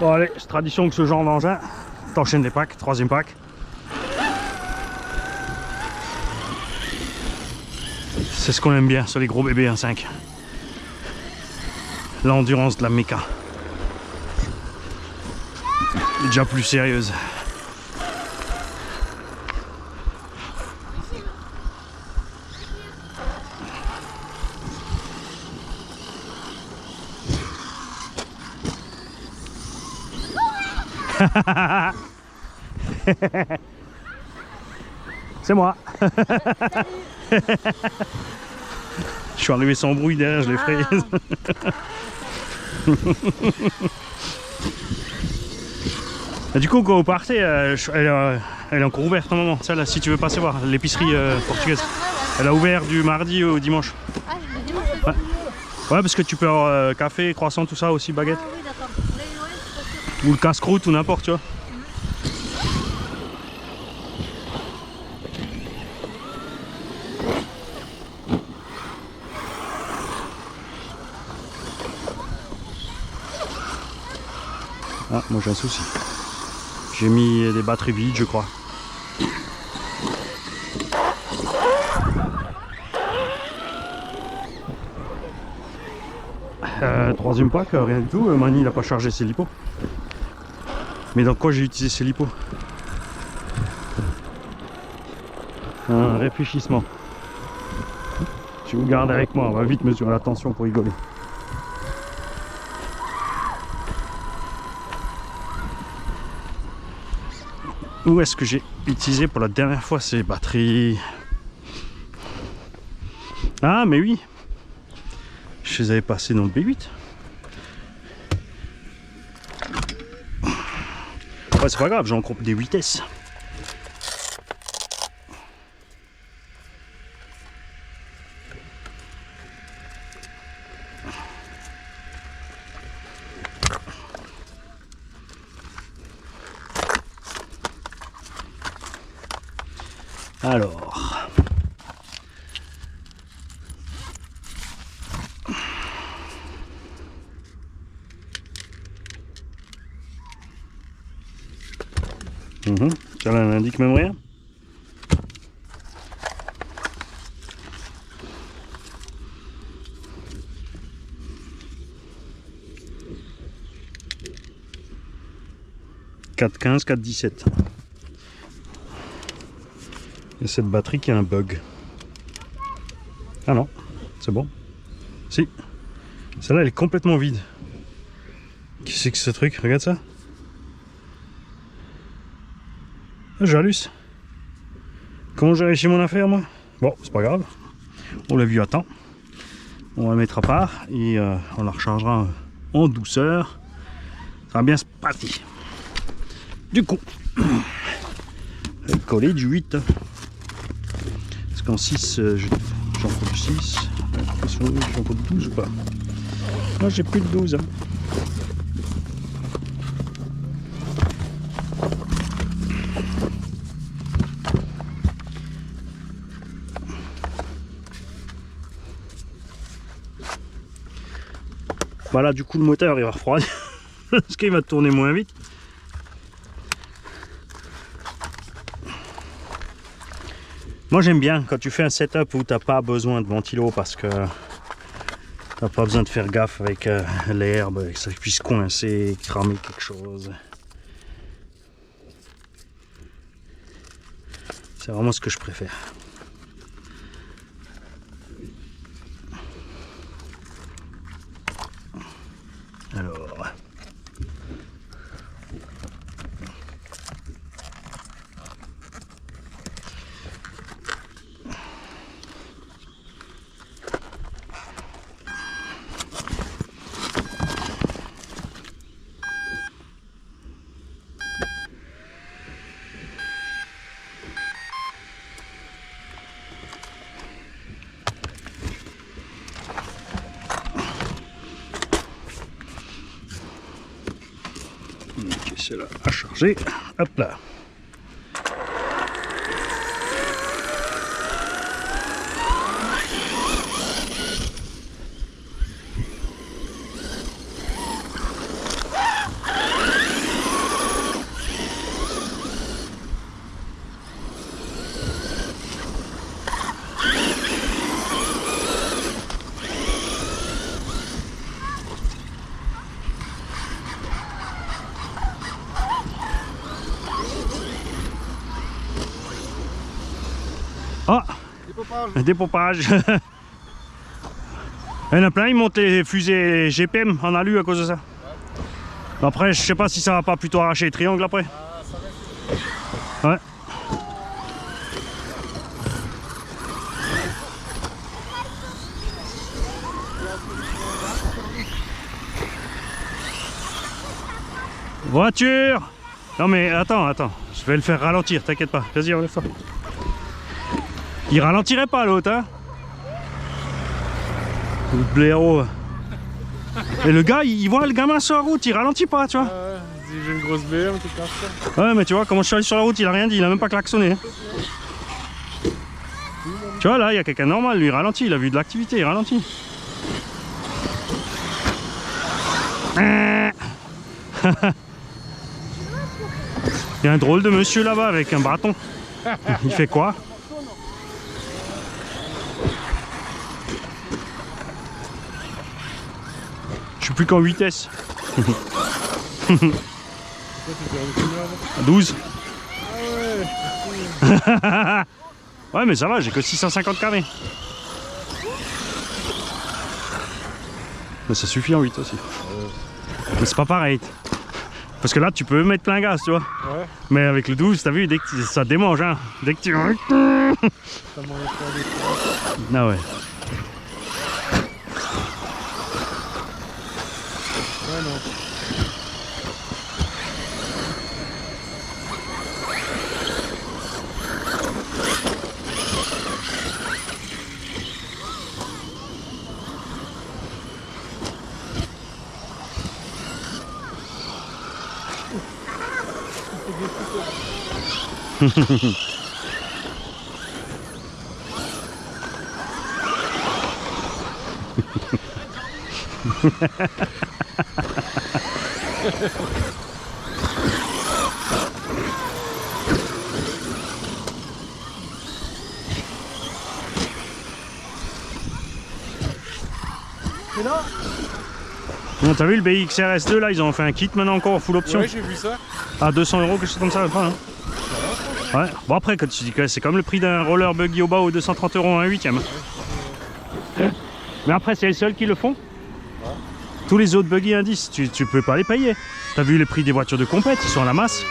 Bon allez, c'est tradition que ce genre d'engin, t'enchaînes les packs, troisième pack. C'est ce qu'on aime bien sur les gros bébés 1.5. L'endurance de la méca. Déjà plus sérieuse. C'est moi. Je suis arrivé sans bruit derrière, je l'ai frayé. Du coup, quand vous partez, elle est encore ouverte un moment. Celle-là, si tu veux passer voir, l'épicerie portugaise. Elle a ouvert du mardi au dimanche. Ah, le dimanche. Ouais. Ouais, parce que tu peux avoir café, croissant, tout ça aussi, baguette. Ah oui, d'accord. Ouais, Ou le casse-croûte ou n'importe, tu vois. Ah, moi j'ai un souci. J'ai mis des batteries vides, je crois. Troisième pack, rien du tout. Mani il a pas chargé ses lipos. Mais dans quoi j'ai utilisé ces lipos? Un réfléchissement. Si vous gardez avec moi, on va vite mesurer la tension pour rigoler. Où est-ce que j'ai utilisé pour la dernière fois ces batteries? Ah mais oui, je les avais passées dans le B8. Ouais, c'est pas grave, j'en groupe des vitesses. Alors, ça là, n'indique même rien. « 4.15, 4.17 ». Et cette batterie qui a un bug. Ah non, c'est bon. Si. Celle-là, elle est complètement vide. Qui c'est que ce truc? Regarde ça. Ah, j'hallucine. Comment j'ai réussi mon affaire, moi? Bon, c'est pas grave. On l'a vu à temps. On va la mettre à part et on la rechargera en douceur. Ça va bien se passer. Du coup, je vais coller du 8. Parce qu'en 6, j'en faut du 6. J'en faut 12 ou pas? Moi, j'ai plus de 12. Voilà, du coup, le moteur il va refroidir parce qu'il va tourner moins vite. Moi j'aime bien quand tu fais un setup où t'as pas besoin de ventilo parce que t'as pas besoin de faire gaffe avec l'herbe, que ça puisse coincer, cramer quelque chose. C'est vraiment ce que je préfère. Alors... celle-là à charger, hop là. Oh, Dépopage. un dépopage. Il y en a plein, ils montent les fusées GPM en alu à cause de ça. Après, je sais pas si ça va pas plutôt arracher les triangles après. Ouais. Voiture! Non mais attends, je vais le faire ralentir, t'inquiète pas. Vas-y, enlève-toi. Il ralentirait pas l'autre, hein? Le blaireau. Et le gars, il voit le gamin sur la route, il ralentit pas, tu vois. J'ai une grosse BM, tout ça. Ouais, mais tu vois, comment je suis allé sur la route, il a rien dit, il a même pas klaxonné. Hein. Tu vois, là, il y a quelqu'un de normal, lui, il ralentit, il a vu de l'activité, il ralentit. Il y a un drôle de monsieur là-bas avec un bâton. Il fait quoi? Je suis plus qu'en vitesse. 12. Ouais, mais ça va, j'ai que 650 km. Mais ça suffit en 8 aussi. Mais c'est pas pareil. Parce que là, tu peux mettre plein gaz, tu vois. Ouais. Mais avec le 12, t'as vu, dès que ça démange, hein. Dès que tu... Ça Ah ouais. non. Et là? Bon, t'as vu le BXRS2 là, ils ont fait un kit maintenant encore full option. Ouais, j'ai vu ça. À 200 €, quelque chose comme ça, enfin, hein. Ouais, bon après quand tu dis que c'est comme le prix d'un roller buggy au bas ou 230 € un 8ème. Mais après c'est les seuls qui le font. Tous les autres buggy indices, tu peux pas les payer. T'as vu les prix des voitures de compète, ils sont à la masse.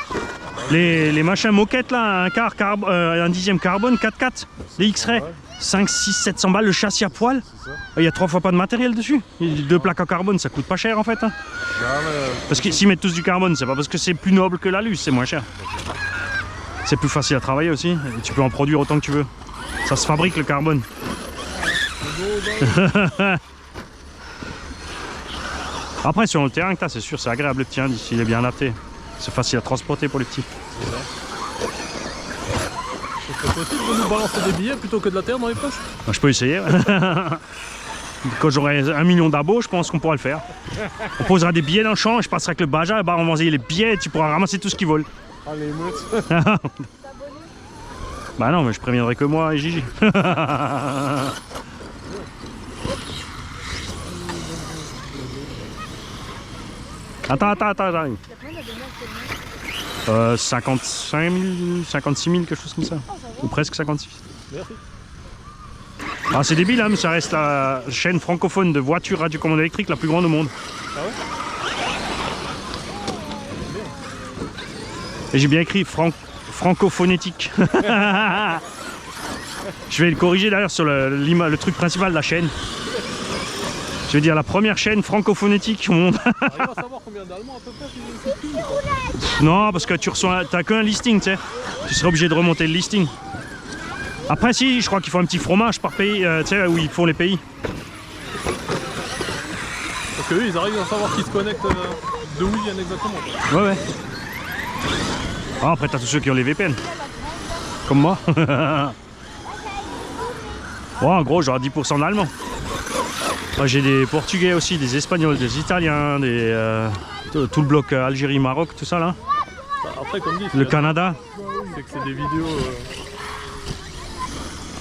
Les machins moquettes là, un dixième carbone, 4x4, les X-Ray, 5, 6, 700 balles, le châssis à poil. Il y a 3 fois pas de matériel dessus. 2 plaques en carbone, ça coûte pas cher en fait. Hein. Parce que s'ils mettent tous du carbone, c'est pas parce que c'est plus noble que l'alu, c'est moins cher. C'est plus facile à travailler aussi, et tu peux en produire autant que tu veux. Ça se fabrique le carbone. Après sur le terrain que t'as, c'est sûr, c'est agréable le petit indice, il est bien adapté. C'est facile à transporter pour les petits. C'est possible de nous balancer des billets plutôt que de la terre dans les poches? Je peux essayer. Quand j'aurai 1 million d'abos, je pense qu'on pourra le faire. On posera des billets dans le champ et je passerai avec le baja et on va envoyer les billets et tu pourras ramasser tout ce qui vole. Ah, les meutes. Bah non, mais je préviendrai que moi et Gigi. Attends. 55 000, 56 000, quelque chose comme ça. Ou presque 56 000. Merci. Ah, c'est débile, hein, mais ça reste la chaîne francophone de voitures radiocommande électrique la plus grande au monde. Ah ouais? Et j'ai bien écrit francophonétique. Je vais le corriger d'ailleurs sur le truc principal de la chaîne. Je vais dire la première chaîne francophonétique au monde. On arrive à savoir combien d'Allemands à peu près qui... Non, parce que tu reçois, t'as qu'un listing, tu sais. Tu serais obligé de remonter le listing. Après, si, je crois qu'il faut un petit fromage par pays, tu sais, où ils font les pays. Parce qu'eux, ils arrivent à savoir qui se connectent de où ils viennent exactement. Ouais. Ah, après, t'as tous ceux qui ont les VPN. Comme moi. Bon, en gros, j'aurai 10% d'Allemands. Moi, j'ai des Portugais aussi, des Espagnols, des Italiens, tout le bloc Algérie, Maroc, tout ça là. Après, comme dit, Le Canada. C'est que c'est des vidéos...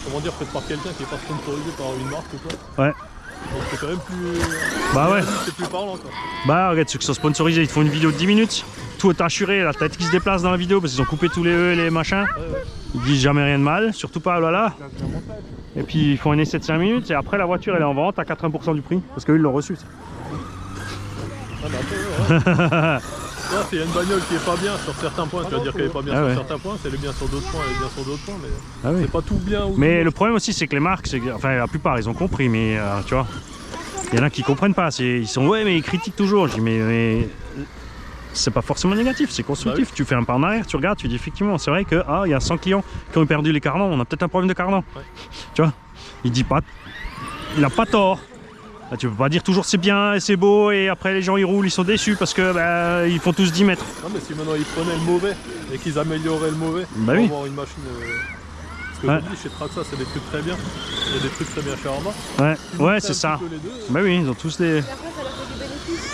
comment dire, faites par quelqu'un qui n'est pas sponsorisé par une marque ou quoi. Ouais. Donc c'est quand même plus... Bah ouais. C'est plus parlant quoi. Bah regarde, ceux qui sont sponsorisés, ils te font une vidéo de 10 minutes. tout est assuré, la tête qui se déplace dans la vidéo parce qu'ils ont coupé tous les E et les machins. Ils disent jamais rien de mal, surtout pas là. Et puis ils font un essai de 5 minutes et après la voiture elle est en vente à 80% du prix parce qu'eux ils l'ont reçu. Ah bah après, ouais. S'il y a une bagnole qui est pas bien sur certains points, tu vas dire qu'elle est pas bien sur certains points, si elle est bien sur d'autres points, elle est bien sur d'autres points, mais c'est pas tout bien. Ou mais tout le problème aussi c'est que les marques, enfin la plupart ils ont compris, mais tu vois, il y en a qui comprennent pas, ils sont ouais mais ils critiquent toujours, je dis mais c'est pas forcément négatif, c'est constructif, tu fais un pas en arrière, tu regardes, tu dis effectivement c'est vrai que il y a 100 clients qui ont perdu les cardans, on a peut-être un problème de cardan, tu vois, il a pas tort. Là, tu peux pas dire toujours c'est bien et c'est beau et après les gens ils roulent, ils sont déçus parce que ils font tous 10 mètres. Non mais si maintenant ils prenaient le mauvais et qu'ils amélioraient le mauvais pour avoir une machine... Parce que je dis chez Traxa c'est des trucs très bien, il y a des trucs très bien chez Arma. Ouais c'est ça. Bah oui, ils ont tous les... Et après, ça leur fait du bénéfice.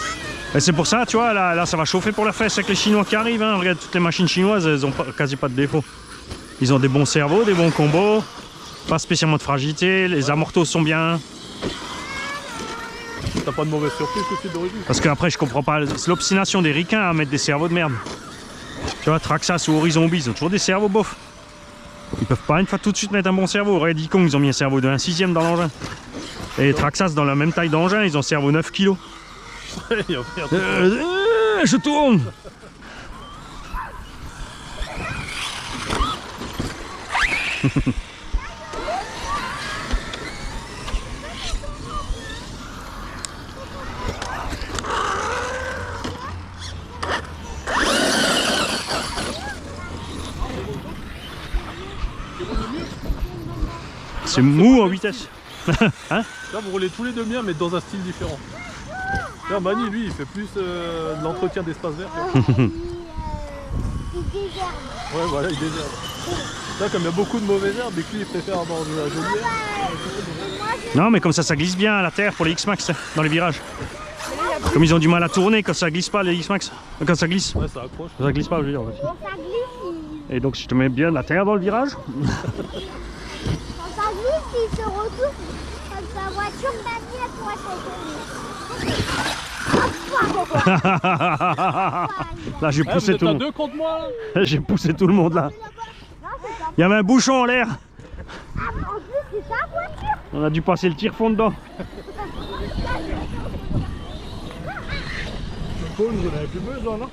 Et c'est pour ça, tu vois, là ça va chauffer pour la fesse avec les Chinois qui arrivent. Hein. Regarde, toutes les machines chinoises, elles ont quasi pas de défaut. Ils ont des bons cerveaux, des bons combos, pas spécialement de fragilité, les amortos sont bien. T'as pas de mauvaise surprise tout de suite d'origine. Parce qu'après, je comprends pas, c'est l'obstination des ricains à mettre des cerveaux de merde. Tu vois, Traxxas ou Horizon Hobby, ils ont toujours des cerveaux bof. Ils peuvent pas une fois tout de suite mettre un bon cerveau. Regarde, Ikong, ils ont mis un cerveau de 1/6 dans l'engin. Et Traxxas, dans la même taille d'engin, ils ont un cerveau 9 kg. Je tourne. C'est mou en vitesse. Hein? Là vous roulez tous les deux bien mais dans un style différent. Là Mani lui il fait plus de l'entretien d'espace vert. Il désherbe. Ouais voilà il désherbe. Là comme il y a beaucoup de mauvaises herbes et que lui il préfère avoir de la jolie herbe. Non mais comme ça glisse bien à la terre pour les X-Max dans les virages. Comme ils ont du mal à tourner quand ça glisse pas les X-Max. Quand ça glisse. Ouais ça accroche. Ça glisse pas je veux dire. Quand ça glisse, Et donc si je te mets bien la terre dans le virage. quand ça glisse, il se retourne. Comme sa voiture m'a mis à toi, Là j'ai poussé tout le monde. Deux contre moi là. J'ai poussé tout le monde là. Il y avait un bouchon en l'air. Ah, en plus, c'est ta voiture. On a dû passer le tire-fond dedans. Paul, vous en avez plus besoin non?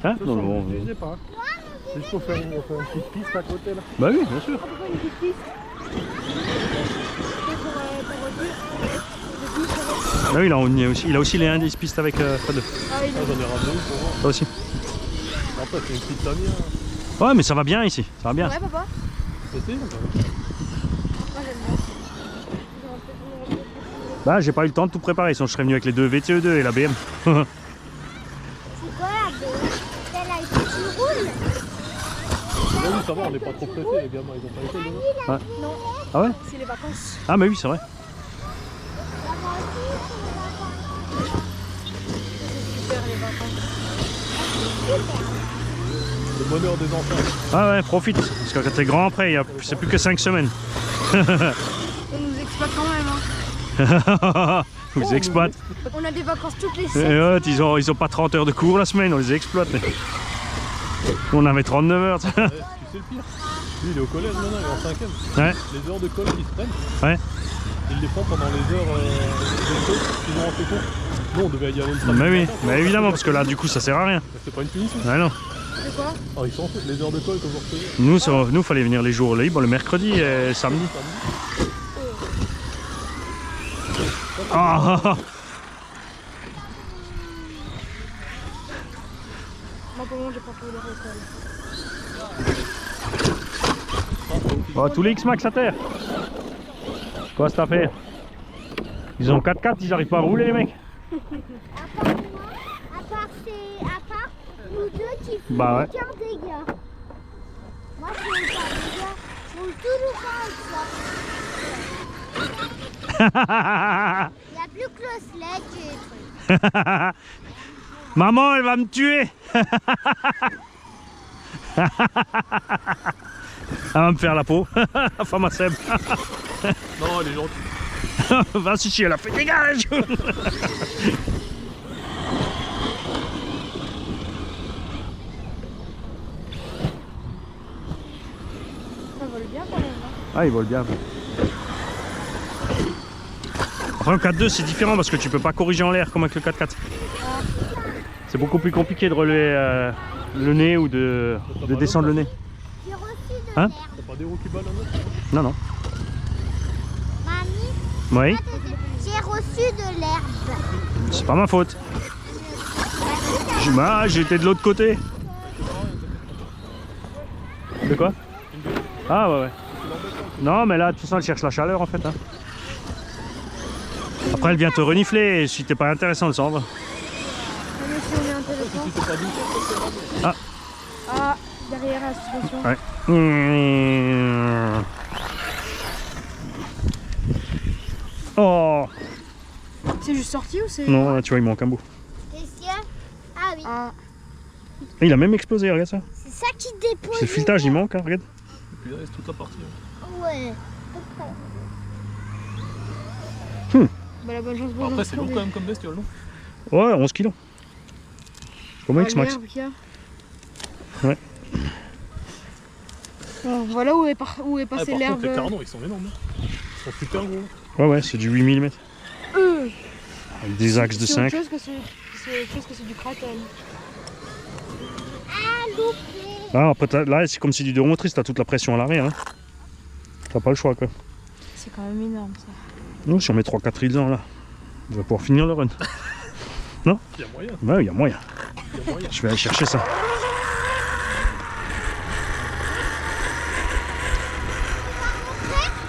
Hein? Non, bon, je sais pas. C'est juste pour faire une petite piste à côté là. Bah oui, bien sûr. Pourquoi une petite piste? C'est pour ta voiture. Bah oui, il a aussi les indices pistes avec pas de. Ah, il J'en ai ramené pour voir. Ça aussi. Après c'est une petite tamiya. Ouais mais ça va bien ici, ça va bien. Ouais, papa. C'était Moi, j'aime bien. Bah j'ai pas eu le temps de tout préparer, sinon je serais venu avec les deux VTE2 et la BM. C'est quoi la celle-là, il faut que tu roules? Oui, ça va, on n'est pas trop pressés, les gamins, ils ont pas été demain. Ouais. Non, Ah ouais? c'est les vacances. Ah mais oui c'est vrai. Super les vacances. Le bonheur des enfants. Ah ouais, profite, parce que quand t'es grand après, c'est plus que 5 semaines. On nous exploite quand même. Hein. Ils exploitent. On a des vacances toutes les Et semaines. ouais, ils ont pas 30 heures de cours la semaine, on les exploite. On avait 39 heures. Ouais, tu sais le pire? Lui il est au collège maintenant, il est en 5ème. Ouais, Les heures de colle qu'ils se prennent, ouais. ils les font pendant les heures de colle qu'ils ont en fait cours. Nous on devait y aller le samedi. Mais oui, matin, mais évidemment, parce que là du coup ça sert à rien. c'est pas une punition. Ouais, non. C'est quoi? Ah, ils s'en foutent, les heures de colle que vous recevez. Nous fallait venir les jours libres, le mercredi et le samedi. Ah, Moi, pour le moment, j'ai pas fait l'école. oh, tous les X-Max à terre. Quoi cette affaire? Ils ont 4x4, ils arrivent pas à rouler les mecs. À part nous deux qui font Bah ouais. aucun dégât. Moi, je fais aucun dégât. Je roule toujours pas avec ça. Il n'y a plus que le sled et les trucs. Maman, elle va me tuer. Elle va me faire la peau. Femme à Seb. Non, elle est gentille. Va si elle a fait dégage. vole bien quand même. Hein. Ah, il vole bien. Après, le 4-2, c'est différent parce que tu peux pas corriger en l'air comme avec le 4-4. Ah. C'est beaucoup plus compliqué de relever le nez ou de descendre le nez. J'ai reçu de hein? l'herbe. T'as pas des roues qui ballonnent? Non, non. Mamie, oui. j'ai reçu de l'herbe. C'est pas ma faute. J'étais de l'autre côté. De quoi? Ah ouais, ouais. Non, mais là, de toute façon, elle cherche la chaleur en fait. Hein. Après, elle vient te renifler. Si t'es pas intéressant, elle s'en va. Ah. Ah, derrière la suspension. Ouais. Oh. C'est juste sorti ou c'est... Non, là, tu vois, il manque un bout. Ah oui. Ah. Il a même explosé, regarde ça. C'est ça qui dépose. C'est le filetage, il manque, hein, regarde. Et puis là, il reste toute la partie. Ouais. Bah, la bonne chance. Après, c'est lourd quand même comme bestiole, non? Ouais, 11 kilos. Comment X max? Ouais. Bon, voilà où est passé l'herbe. Les carnons, ils sont énormes. Ils sont super gros. Ouais, ouais, c'est du 8 mm. Avec des axes de 5. C'est autre chose que c'est du cratène. Ah, loupé. Ah, après, là, c'est comme si du 2 roues motrices, t'as toute la pression à l'arrière. Hein. T'as pas le choix, quoi. C'est quand même énorme, ça. Nous, si on met 3-4 rilles là, on va pouvoir finir le run. Non? Il y a moyen. Ouais, il y a moyen. Je vais aller chercher ça.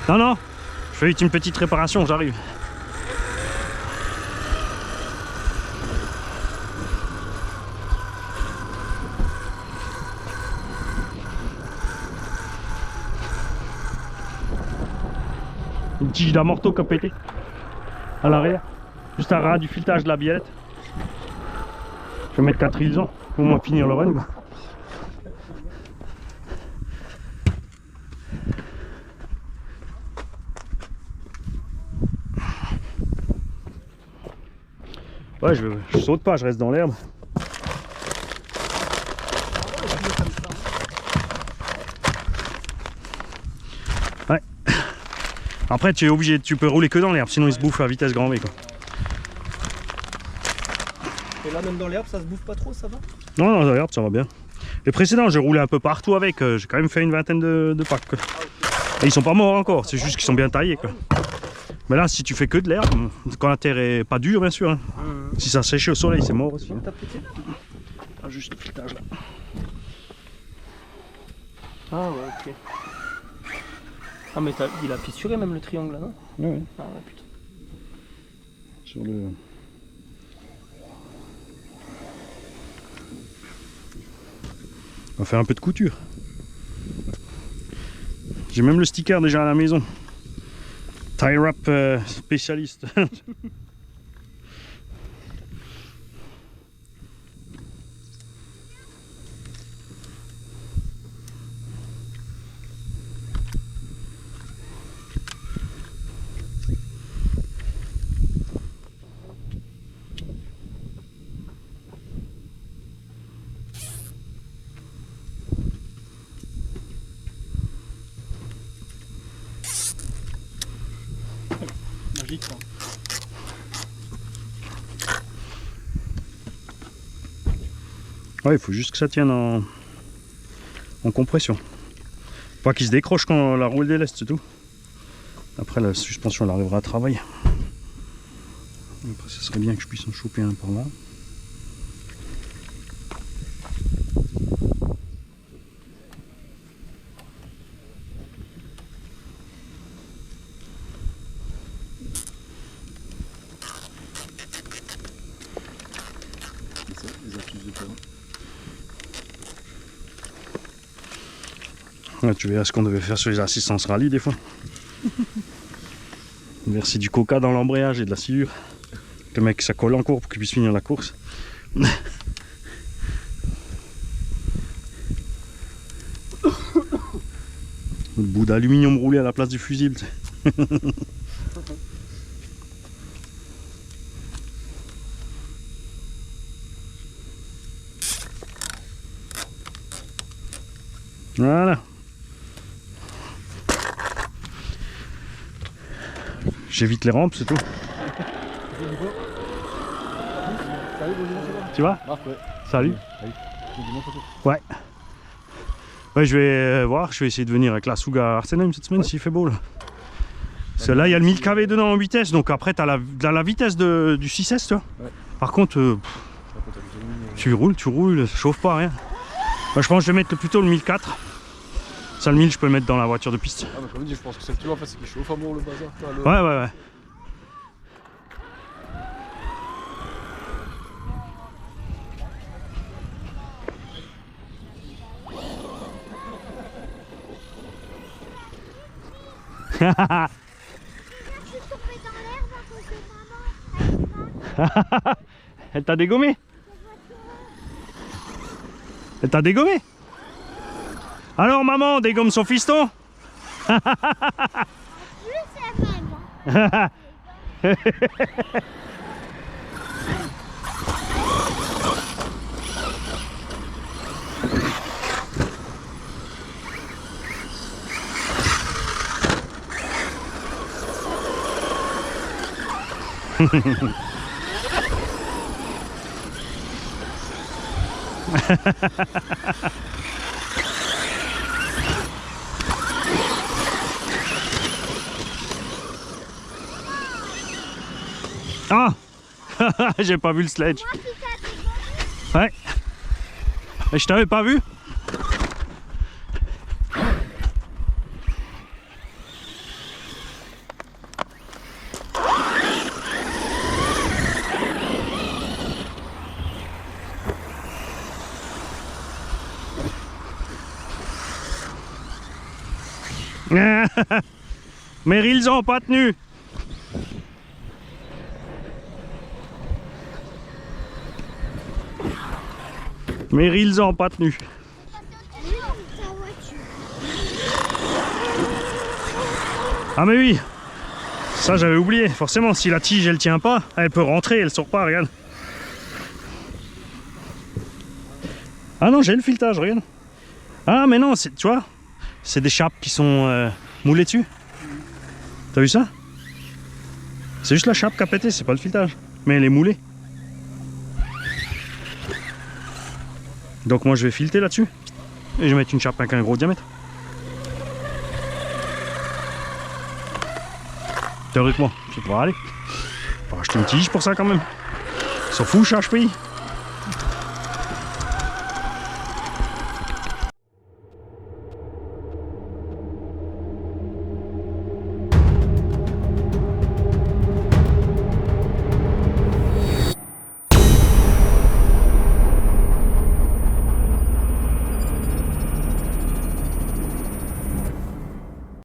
Non, non, je fais une petite réparation, j'arrive. Une tige d'amorto qui a pété à l'arrière, juste à ras du filetage de la biellette. Je vais mettre 4 rilles pour au moins finir le run. Ouais, je saute pas, je reste dans l'herbe. Ouais. Après, tu es obligé, tu peux rouler que dans l'herbe, sinon il se bouffe à vitesse grand V, quoi. Et là, même dans l'herbe, ça se bouffe pas trop, ça va? Non, non, dans l'herbe, ça va bien. Les précédents, j'ai roulé un peu partout avec, j'ai quand même fait une vingtaine de packs, quoi. Et ils sont pas morts encore, c'est juste qu'ils sont bien taillés, quoi. Mais là, si tu fais que de l'herbe, quand la terre est pas dure, bien sûr, hein. Si ça sèche au soleil, c'est mort aussi. Ah, juste le filetage là. Ah ouais, ok. Ah mais il a fissuré même le triangle là, non? Ouais. Ah ouais, putain. Sur le... On va faire un peu de couture. J'ai même le sticker déjà à la maison. Tie wrap spécialiste. Magique quoi. Ouais, il faut juste que ça tienne en compression. Pas qu'il se décroche quand la roue est déleste, c'est tout. Après la suspension elle arrivera à travailler. Après ça serait bien que je puisse en choper un par là. Ouais, tu verras ce qu'on devait faire sur les assistances rallye des fois. Verser du coca dans l'embrayage et de la sciure. Le mec ça colle en cours pour qu'il puisse finir la course. Le bout d'aluminium roulé à la place du fusible. Voilà. J'évite les rampes, c'est tout. Tu vois? Salut. Ouais. Ouais, je vais voir, je vais essayer de venir avec la Suga Arsenheim cette semaine s'il fait beau là. Parce que là il y a le 1000 kV dedans en vitesse, donc après t'as la vitesse du 6S, tu vois. Ouais. Par contre, tu roules, ça chauffe pas rien. Moi je pense que je vais mettre plutôt le 1004. Ça le 1000 je peux le mettre dans la voiture de piste. Ah bah comme dit, je pense que c'est le plus en fait, c'est qu'il chauffe à mort le bazar. Ouais. Elle t'a dégommé? Elle t'a dégommé? Alors maman, on dégomme son fiston? Plus c'est même. Ah. J'ai pas vu le sledge. Ouais. Mais je t'avais pas vu. Mais ils ont pas tenu. Mais ils ont pas tenu. Ah mais oui. Ça j'avais oublié. Forcément si la tige elle tient pas, elle peut rentrer, elle sort pas, regarde. Ah non, j'ai le filetage, regarde. Ah mais non, tu vois, c'est des chapes qui sont moulées dessus. T'as vu ça? C'est juste la chape qui a pété, c'est pas le filetage. Mais elle est moulée. Donc moi je vais fileter là-dessus. Et je vais mettre une chape avec un gros diamètre. Théoriquement, ça devrait aller. On va acheter une tige pour ça quand même. Ils sont fous chez HPI.